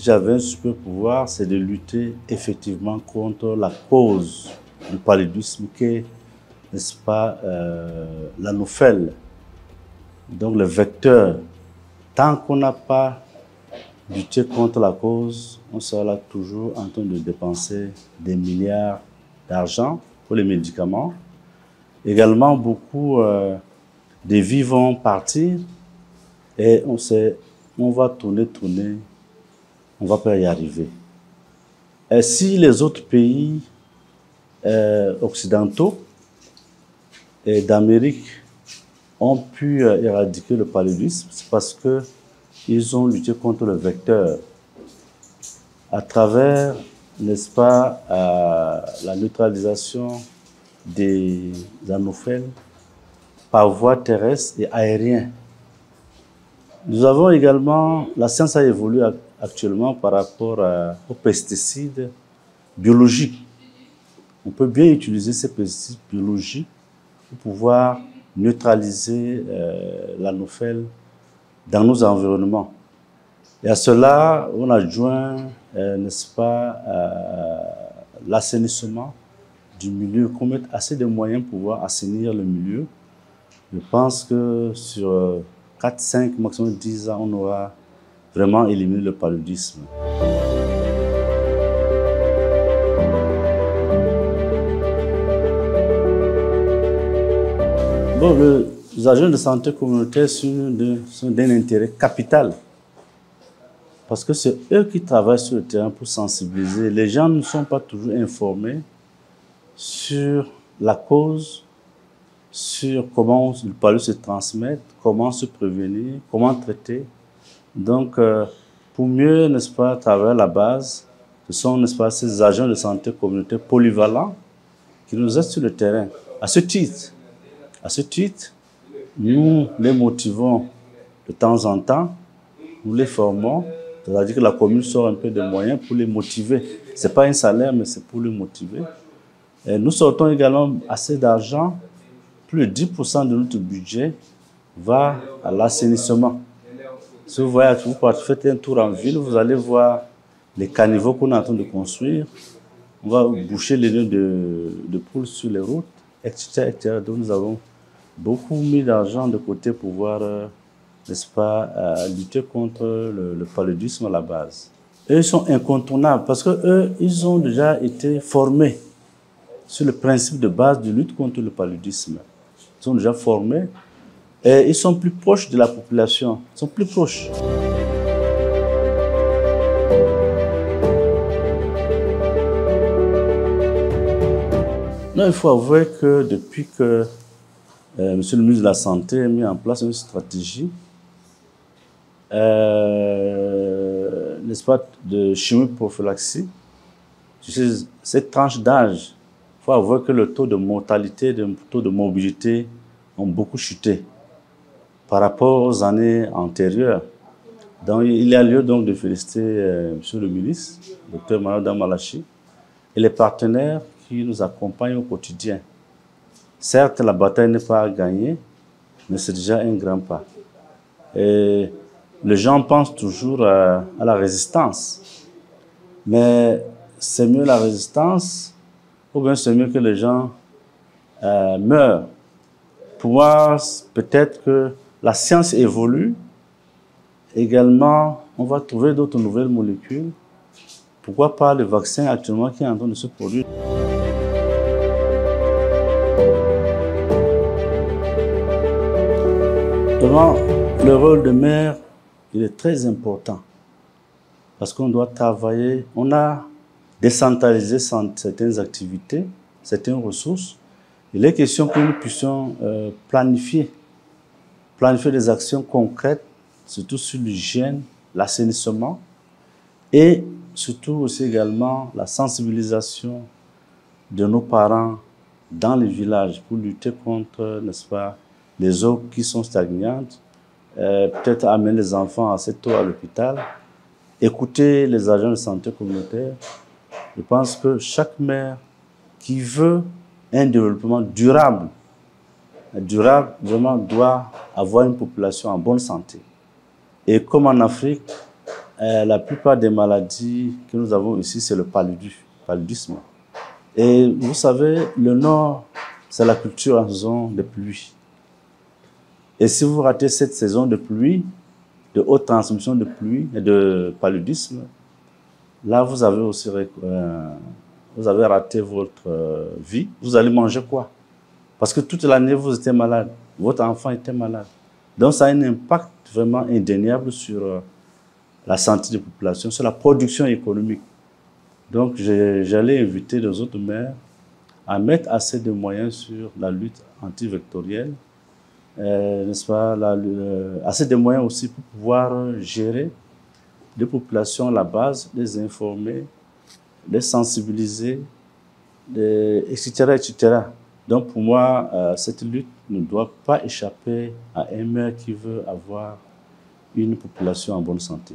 si j'avais un super pouvoir, c'est de lutter effectivement contre la cause du paludisme qui est, n'est-ce pas, l'anophèle, donc le vecteur. Tant qu'on n'a pas lutté contre la cause, on sera toujours en train de dépenser des milliards d'argent pour les médicaments. Également, beaucoup de vies vont partir et on va tourner, on ne va pas y arriver. Et si les autres pays occidentaux et d'Amérique ont pu éradiquer le paludisme, c'est parce qu'ils ont lutté contre le vecteur à travers, n'est-ce pas, la neutralisation des anophèles par voie terrestre et aérienne. Nous avons également, la science a évolué actuellement par rapport aux pesticides biologiques. On peut bien utiliser ces pesticides biologiques pour pouvoir neutraliser l'anophèle dans nos environnements. Et à cela, on adjoint, n'est-ce pas, l'assainissement du milieu, qu'on mette assez de moyens pour pouvoir assainir le milieu. Je pense que sur 4, 5, maximum 10 ans, on aura vraiment éliminé le paludisme. Bon, les agents de santé communautaire sont d'un intérêt capital parce que c'est eux qui travaillent sur le terrain pour sensibiliser. Les gens ne sont pas toujours informés sur la cause, sur comment le paludisme se transmet, comment se prévenir, comment traiter. Donc, pour mieux, n'est-ce pas, travailler à la base, ce sont, n'est-ce pas, ces agents de santé communautaire polyvalents qui nous aident sur le terrain. À ce titre, nous les motivons de temps en temps, nous les formons, c'est-à-dire que la commune sort un peu de moyens pour les motiver. Ce n'est pas un salaire, mais c'est pour les motiver. Et nous sortons également assez d'argent. Plus de 10% de notre budget va à l'assainissement. Si vous voyez, vous faites un tour en ville, vous allez voir les caniveaux qu'on est en train de construire. On va boucher les nœuds de poules sur les routes, etc., etc. Donc nous avons beaucoup mis d'argent de côté pour pouvoir, n'est-ce pas, lutter contre le paludisme à la base. Eux, ils sont incontournables parce qu'eux, ils ont déjà été formés sur le principe de base de lutte contre le paludisme. Ils sont déjà formés et ils sont plus proches de la population, ils sont plus proches. Non, il faut avouer que depuis que Monsieur le ministre de la Santé a mis en place une stratégie, n'est-ce pas, de chimioprophylaxie, cette tranche d'âge, il faut avouer que le taux de mortalité, le taux de morbidité ont beaucoup chuté par rapport aux années antérieures. Donc, il y a lieu donc de féliciter Monsieur le ministre, Dr Mayoda Malachi, et les partenaires qui nous accompagnent au quotidien. Certes, la bataille n'est pas gagnée, mais c'est déjà un grand pas. Et les gens pensent toujours à la résistance. Mais c'est mieux la résistance, ou bien c'est mieux que les gens meurent. Pour moi, peut-être que la science évolue. Également, on va trouver d'autres nouvelles molécules. Pourquoi pas le vaccin actuellement qui est en train de se produire. Vraiment, le rôle de maire, il est très important parce qu'on doit travailler, on a décentralisé certaines activités, certaines ressources. Il est question que nous puissions planifier des actions concrètes, surtout sur l'hygiène, l'assainissement et surtout aussi également la sensibilisation de nos parents dans les villages pour lutter contre, n'est-ce pas, les eaux qui sont stagnantes, peut-être amener les enfants assez tôt à l'hôpital, écouter les agents de santé communautaire. Je pense que chaque maire qui veut un développement durable vraiment doit avoir une population en bonne santé. Et comme en Afrique, la plupart des maladies que nous avons ici, c'est le paludisme. Et vous savez, le nord, c'est la culture en saison de pluie. Et si vous ratez cette saison de pluie, de haute transmission de pluie et de paludisme, là, vous avez aussi vous avez raté votre vie. Vous allez manger quoi? Parce que toute l'année, vous étiez malade. Votre enfant était malade. Donc, ça a un impact vraiment indéniable sur la santé des populations, sur la production économique. Donc, j'allais inviter les autres maires à mettre assez de moyens sur la lutte antivectorielle, n'est-ce pas, assez de moyens aussi pour pouvoir gérer les populations à la base, les informer, les sensibiliser, etc., etc. Donc, pour moi, cette lutte ne doit pas échapper à un maire qui veut avoir une population en bonne santé.